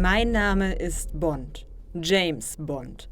Mein Name ist Bond. James Bond.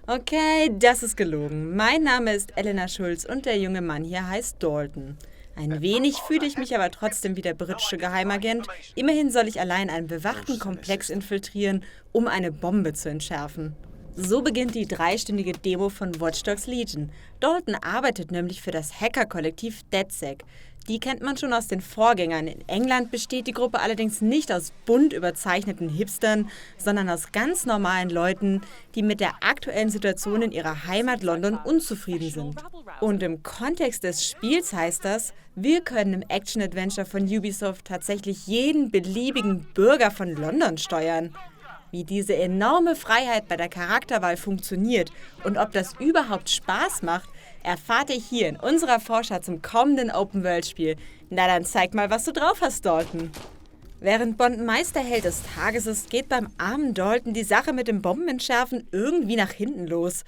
Okay, das ist gelogen. Mein Name ist Elena Schulz und der junge Mann hier heißt Dalton. Ein wenig fühle ich mich aber trotzdem wie der britische Geheimagent. Immerhin soll ich allein einen bewachten Komplex infiltrieren, um eine Bombe zu entschärfen. So beginnt die 3-stündige Demo von Watch Dogs Legion. Dalton arbeitet nämlich für das Hacker-Kollektiv DedSec. Die kennt man schon aus den Vorgängern. In England besteht die Gruppe allerdings nicht aus bunt überzeichneten Hipstern, sondern aus ganz normalen Leuten, die mit der aktuellen Situation in ihrer Heimat London unzufrieden sind. Und im Kontext des Spiels heißt das, wir können im Action-Adventure von Ubisoft tatsächlich jeden beliebigen Bürger von London steuern. Wie diese enorme Freiheit bei der Charakterwahl funktioniert und ob das überhaupt Spaß macht, erfahrt ihr hier in unserer Vorschau zum kommenden Open-World-Spiel. Na dann zeig mal, was du drauf hast, Dalton. Während Bond Meisterheld des Tages ist, geht beim armen Dalton die Sache mit dem Bombenentschärfen irgendwie nach hinten los.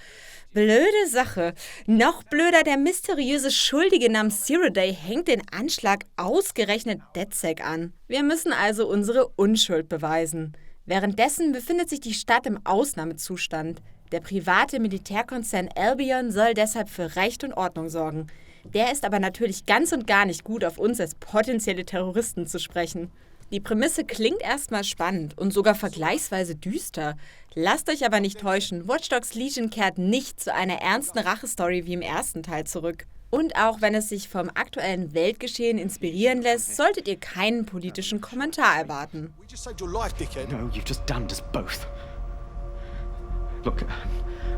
Blöde Sache. Noch blöder, der mysteriöse Schuldige namens Zero Day hängt den Anschlag ausgerechnet DedSec an. Wir müssen also unsere Unschuld beweisen. Währenddessen befindet sich die Stadt im Ausnahmezustand. Der private Militärkonzern Albion soll deshalb für Recht und Ordnung sorgen. Der ist aber natürlich ganz und gar nicht gut, auf uns als potenzielle Terroristen zu sprechen. Die Prämisse klingt erstmal spannend und sogar vergleichsweise düster. Lasst euch aber nicht täuschen, Watch Dogs Legion kehrt nicht zu einer ernsten Rachestory wie im ersten Teil zurück. Und auch wenn es sich vom aktuellen Weltgeschehen inspirieren lässt, solltet ihr keinen politischen Kommentar erwarten. No, you've just damned us both. Look,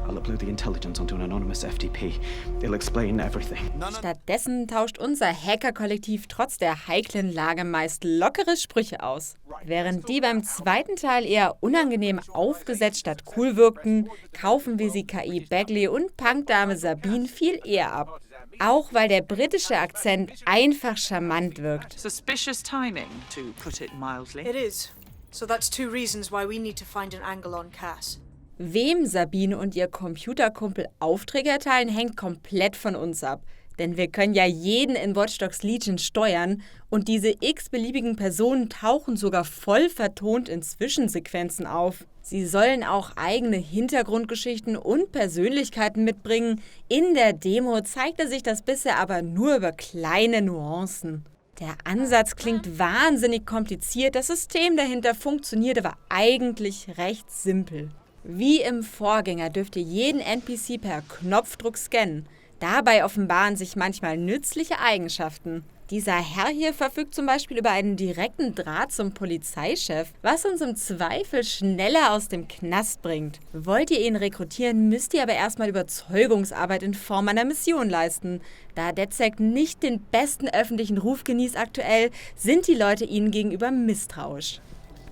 I'll upload the intelligence onto an anonymous FTP. It'll explain everything. Stattdessen tauscht unser Hacker-Kollektiv trotz der heiklen Lage meist lockere Sprüche aus. Während die beim zweiten Teil eher unangenehm aufgesetzt statt cool wirkten, kaufen wir sie KI Bagley und Punkdame Sabine viel eher ab. Auch weil der britische Akzent einfach charmant wirkt. Suspicious timing, to put it mildly. It is. So that's 2 reasons why we need to find an angle on Cass. Wem Sabine und ihr Computerkumpel Aufträge erteilen, hängt komplett von uns ab. Denn wir können ja jeden in Watch Dogs Legion steuern und diese x-beliebigen Personen tauchen sogar voll vertont in Zwischensequenzen auf. Sie sollen auch eigene Hintergrundgeschichten und Persönlichkeiten mitbringen. In der Demo zeigte sich das bisher aber nur über kleine Nuancen. Der Ansatz klingt wahnsinnig kompliziert, das System dahinter funktioniert aber eigentlich recht simpel. Wie im Vorgänger dürft ihr jeden NPC per Knopfdruck scannen. Dabei offenbaren sich manchmal nützliche Eigenschaften. Dieser Herr hier verfügt zum Beispiel über einen direkten Draht zum Polizeichef, was uns im Zweifel schneller aus dem Knast bringt. Wollt ihr ihn rekrutieren, müsst ihr aber erstmal Überzeugungsarbeit in Form einer Mission leisten. Da DedSec nicht den besten öffentlichen Ruf genießt aktuell, sind die Leute ihnen gegenüber misstrauisch.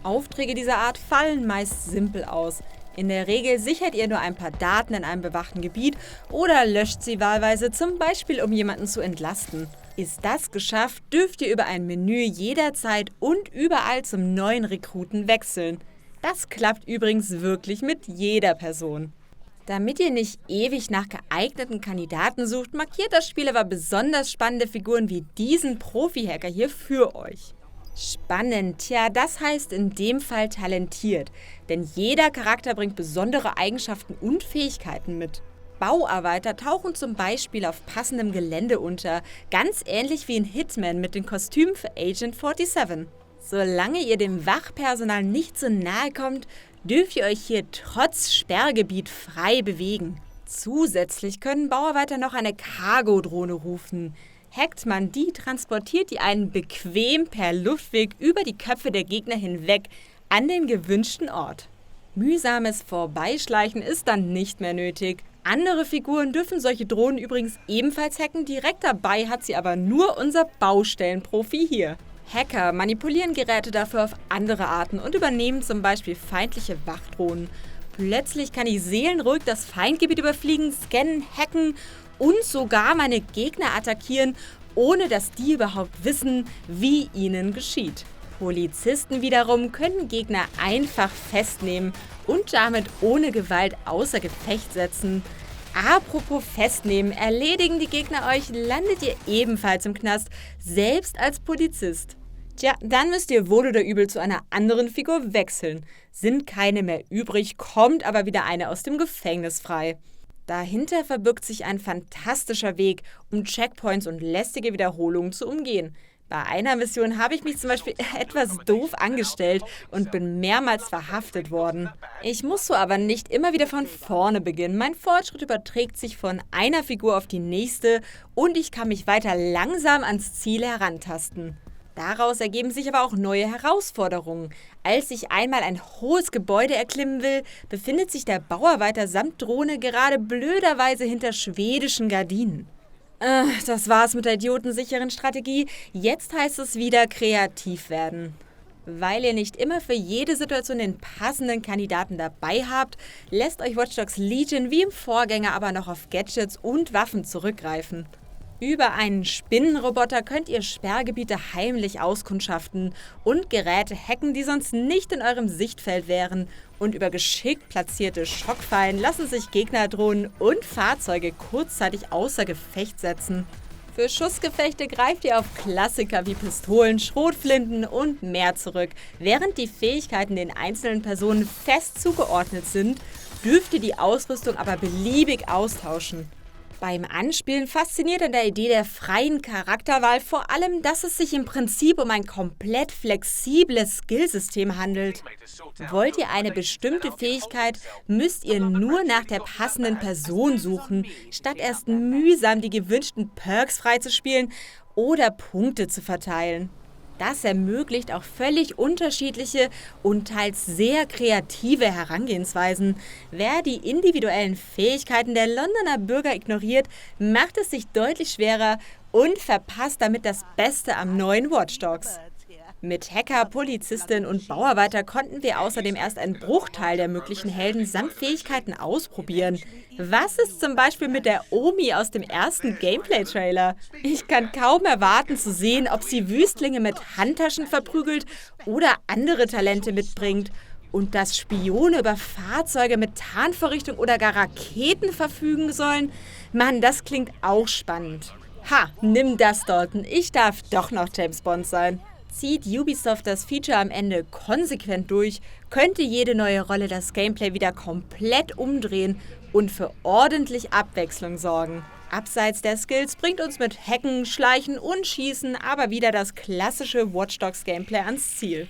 Aufträge dieser Art fallen meist simpel aus. In der Regel sichert ihr nur ein paar Daten in einem bewachten Gebiet oder löscht sie wahlweise, zum Beispiel um jemanden zu entlasten. Ist das geschafft, dürft ihr über ein Menü jederzeit und überall zum neuen Rekruten wechseln. Das klappt übrigens wirklich mit jeder Person. Damit ihr nicht ewig nach geeigneten Kandidaten sucht, markiert das Spiel aber besonders spannende Figuren wie diesen Profi-Hacker hier für euch. Spannend, tja, das heißt in dem Fall talentiert, denn jeder Charakter bringt besondere Eigenschaften und Fähigkeiten mit. Bauarbeiter tauchen zum Beispiel auf passendem Gelände unter, ganz ähnlich wie in Hitman mit den Kostümen für Agent 47. Solange ihr dem Wachpersonal nicht so nahe kommt, dürft ihr euch hier trotz Sperrgebiet frei bewegen. Zusätzlich können Bauarbeiter noch eine Cargo-Drohne rufen. Hackt man die, transportiert die einen bequem per Luftweg über die Köpfe der Gegner hinweg an den gewünschten Ort. Mühsames Vorbeischleichen ist dann nicht mehr nötig. Andere Figuren dürfen solche Drohnen übrigens ebenfalls hacken, direkt dabei hat sie aber nur unser Baustellenprofi hier. Hacker manipulieren Geräte dafür auf andere Arten und übernehmen zum Beispiel feindliche Wachdrohnen. Plötzlich kann ich seelenruhig das Feindgebiet überfliegen, scannen, hacken und sogar meine Gegner attackieren, ohne dass die überhaupt wissen, wie ihnen geschieht. Polizisten wiederum können Gegner einfach festnehmen und damit ohne Gewalt außer Gefecht setzen. Apropos festnehmen, erledigen die Gegner euch, landet ihr ebenfalls im Knast, selbst als Polizist. Tja, dann müsst ihr wohl oder übel zu einer anderen Figur wechseln. Sind keine mehr übrig, kommt aber wieder eine aus dem Gefängnis frei. Dahinter verbirgt sich ein fantastischer Weg, um Checkpoints und lästige Wiederholungen zu umgehen. Bei einer Mission habe ich mich zum Beispiel etwas doof angestellt und bin mehrmals verhaftet worden. Ich muss so aber nicht immer wieder von vorne beginnen. Mein Fortschritt überträgt sich von einer Figur auf die nächste und ich kann mich weiter langsam ans Ziel herantasten. Daraus ergeben sich aber auch neue Herausforderungen. Als ich einmal ein hohes Gebäude erklimmen will, befindet sich der Bauarbeiter samt Drohne gerade blöderweise hinter schwedischen Gardinen. Das war's mit der idiotensicheren Strategie. Jetzt heißt es wieder kreativ werden. Weil ihr nicht immer für jede Situation den passenden Kandidaten dabei habt, lässt euch Watch Dogs Legion wie im Vorgänger aber noch auf Gadgets und Waffen zurückgreifen. Über einen Spinnenroboter könnt ihr Sperrgebiete heimlich auskundschaften und Geräte hacken, die sonst nicht in eurem Sichtfeld wären. Und über geschickt platzierte Schockfallen lassen sich Gegnerdrohnen und Fahrzeuge kurzzeitig außer Gefecht setzen. Für Schussgefechte greift ihr auf Klassiker wie Pistolen, Schrotflinten und mehr zurück. Während die Fähigkeiten den einzelnen Personen fest zugeordnet sind, dürft ihr die Ausrüstung aber beliebig austauschen. Beim Anspielen fasziniert an der Idee der freien Charakterwahl vor allem, dass es sich im Prinzip um ein komplett flexibles Skillsystem handelt. Wollt ihr eine bestimmte Fähigkeit, müsst ihr nur nach der passenden Person suchen, statt erst mühsam die gewünschten Perks freizuspielen oder Punkte zu verteilen. Das ermöglicht auch völlig unterschiedliche und teils sehr kreative Herangehensweisen. Wer die individuellen Fähigkeiten der Londoner Bürger ignoriert, macht es sich deutlich schwerer und verpasst damit das Beste am neuen Watch Dogs. Mit Hacker, Polizistin und Bauarbeiter konnten wir außerdem erst einen Bruchteil der möglichen Helden samt Fähigkeiten ausprobieren. Was ist zum Beispiel mit der Omi aus dem ersten Gameplay-Trailer? Ich kann kaum erwarten zu sehen, ob sie Wüstlinge mit Handtaschen verprügelt oder andere Talente mitbringt. Und dass Spione über Fahrzeuge mit Tarnvorrichtung oder gar Raketen verfügen sollen? Mann, das klingt auch spannend. Ha, nimm das, Dalton. Ich darf doch noch James Bond sein. Zieht Ubisoft das Feature am Ende konsequent durch, könnte jede neue Rolle das Gameplay wieder komplett umdrehen und für ordentlich Abwechslung sorgen. Abseits der Skills bringt uns mit Hacken, Schleichen und Schießen aber wieder das klassische Watch Dogs Gameplay ans Ziel.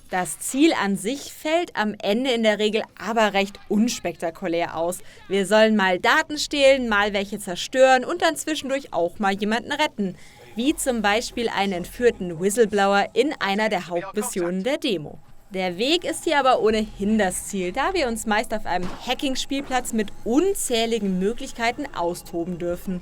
Das Ziel an sich fällt am Ende in der Regel aber recht unspektakulär aus. Wir sollen mal Daten stehlen, mal welche zerstören und dann zwischendurch auch mal jemanden retten. Wie zum Beispiel einen entführten Whistleblower in einer der Hauptmissionen der Demo. Der Weg ist hier aber ohnehin das Ziel, da wir uns meist auf einem Hacking-Spielplatz mit unzähligen Möglichkeiten austoben dürfen.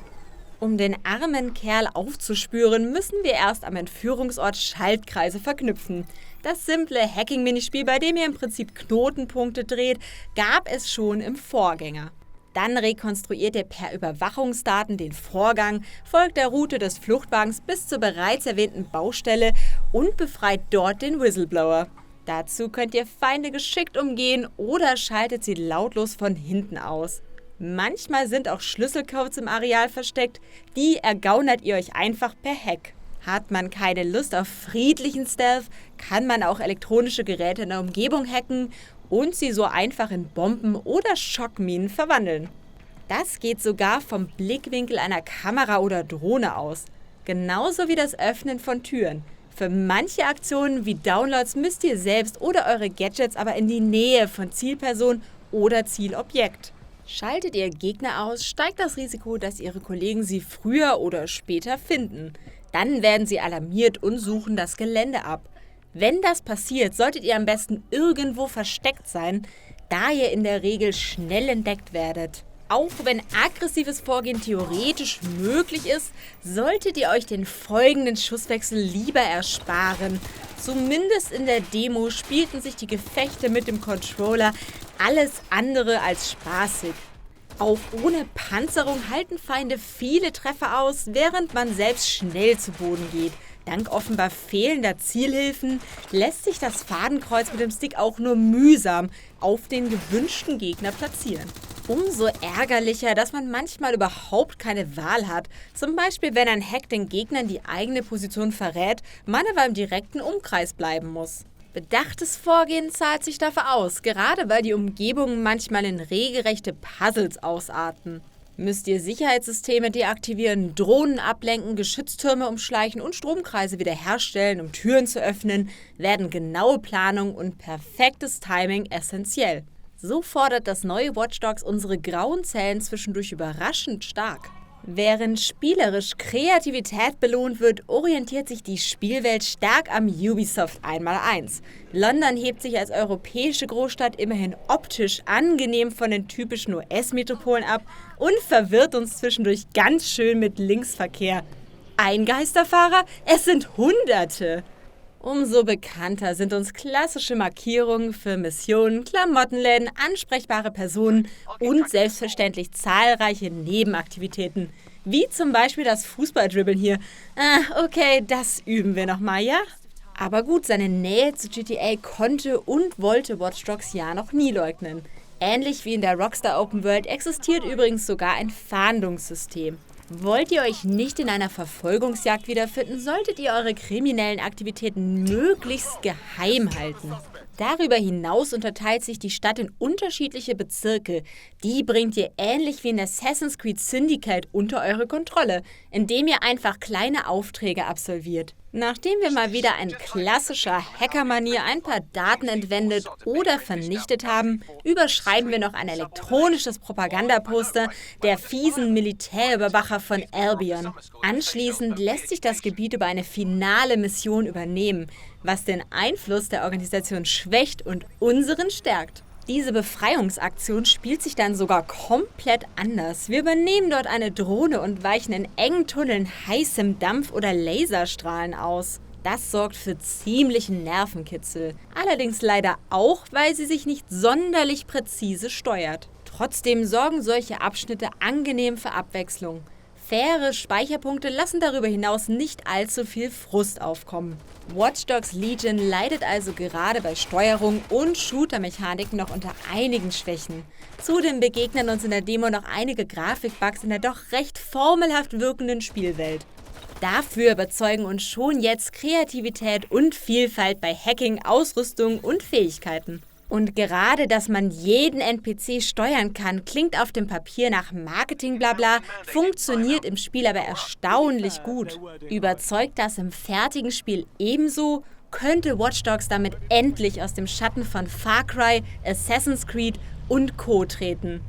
Um den armen Kerl aufzuspüren, müssen wir erst am Entführungsort Schaltkreise verknüpfen. Das simple Hacking-Minispiel, bei dem ihr im Prinzip Knotenpunkte dreht, gab es schon im Vorgänger. Dann rekonstruiert ihr per Überwachungsdaten den Vorgang, folgt der Route des Fluchtwagens bis zur bereits erwähnten Baustelle und befreit dort den Whistleblower. Dazu könnt ihr Feinde geschickt umgehen oder schaltet sie lautlos von hinten aus. Manchmal sind auch Schlüsselcodes im Areal versteckt, die ergaunert ihr euch einfach per Hack. Hat man keine Lust auf friedlichen Stealth, kann man auch elektronische Geräte in der Umgebung hacken und sie so einfach in Bomben oder Schockminen verwandeln. Das geht sogar vom Blickwinkel einer Kamera oder Drohne aus. Genauso wie das Öffnen von Türen. Für manche Aktionen wie Downloads müsst ihr selbst oder eure Gadgets aber in die Nähe von Zielperson oder Zielobjekt. Schaltet ihr Gegner aus, steigt das Risiko, dass ihre Kollegen sie früher oder später finden. Dann werden sie alarmiert und suchen das Gelände ab. Wenn das passiert, solltet ihr am besten irgendwo versteckt sein, da ihr in der Regel schnell entdeckt werdet. Auch wenn aggressives Vorgehen theoretisch möglich ist, solltet ihr euch den folgenden Schusswechsel lieber ersparen. Zumindest in der Demo spielten sich die Gefechte mit dem Controller alles andere als spaßig. Auch ohne Panzerung halten Feinde viele Treffer aus, während man selbst schnell zu Boden geht. Dank offenbar fehlender Zielhilfen lässt sich das Fadenkreuz mit dem Stick auch nur mühsam auf den gewünschten Gegner platzieren. Umso ärgerlicher, dass man manchmal überhaupt keine Wahl hat. Zum Beispiel, wenn ein Hack den Gegnern die eigene Position verrät, man aber im direkten Umkreis bleiben muss. Bedachtes Vorgehen zahlt sich dafür aus, gerade weil die Umgebungen manchmal in regelrechte Puzzles ausarten. Müsst ihr Sicherheitssysteme deaktivieren, Drohnen ablenken, Geschütztürme umschleichen und Stromkreise wiederherstellen, um Türen zu öffnen, werden genaue Planung und perfektes Timing essentiell. So fordert das neue Watch Dogs unsere grauen Zellen zwischendurch überraschend stark. Während spielerisch Kreativität belohnt wird, orientiert sich die Spielwelt stark am Ubisoft 1x1. London hebt sich als europäische Großstadt immerhin optisch angenehm von den typischen US-Metropolen ab und verwirrt uns zwischendurch ganz schön mit Linksverkehr. Ein Geisterfahrer? Es sind Hunderte! Umso bekannter sind uns klassische Markierungen für Missionen, Klamottenläden, ansprechbare Personen und selbstverständlich zahlreiche Nebenaktivitäten. Wie zum Beispiel das Fußballdribbeln hier. Okay, das üben wir nochmal, ja? Aber gut, seine Nähe zu GTA konnte und wollte Watch Dogs ja noch nie leugnen. Ähnlich wie in der Rockstar Open World existiert übrigens sogar ein Fahndungssystem. Wollt ihr euch nicht in einer Verfolgungsjagd wiederfinden, solltet ihr eure kriminellen Aktivitäten möglichst geheim halten. Darüber hinaus unterteilt sich die Stadt in unterschiedliche Bezirke. Die bringt ihr ähnlich wie in Assassin's Creed Syndicate unter eure Kontrolle, indem ihr einfach kleine Aufträge absolviert. Nachdem wir mal wieder in klassischer Hackermanier ein paar Daten entwendet oder vernichtet haben, überschreiben wir noch ein elektronisches Propagandaposter der fiesen Militärüberwacher von Albion. Anschließend lässt sich das Gebiet über eine finale Mission übernehmen, was den Einfluss der Organisation schwächt und unseren stärkt. Diese Befreiungsaktion spielt sich dann sogar komplett anders. Wir übernehmen dort eine Drohne und weichen in engen Tunneln heißem Dampf oder Laserstrahlen aus. Das sorgt für ziemlichen Nervenkitzel. Allerdings leider auch, weil sie sich nicht sonderlich präzise steuert. Trotzdem sorgen solche Abschnitte angenehm für Abwechslung. Faire Speicherpunkte lassen darüber hinaus nicht allzu viel Frust aufkommen. Watch Dogs Legion leidet also gerade bei Steuerung und Shooter-Mechanik noch unter einigen Schwächen. Zudem begegnen uns in der Demo noch einige Grafikbugs in der doch recht formelhaft wirkenden Spielwelt. Dafür überzeugen uns schon jetzt Kreativität und Vielfalt bei Hacking, Ausrüstung und Fähigkeiten. Und gerade, dass man jeden NPC steuern kann, klingt auf dem Papier nach Marketing-Blabla, funktioniert im Spiel aber erstaunlich gut. Überzeugt das im fertigen Spiel ebenso, könnte Watch Dogs damit endlich aus dem Schatten von Far Cry, Assassin's Creed und Co. treten.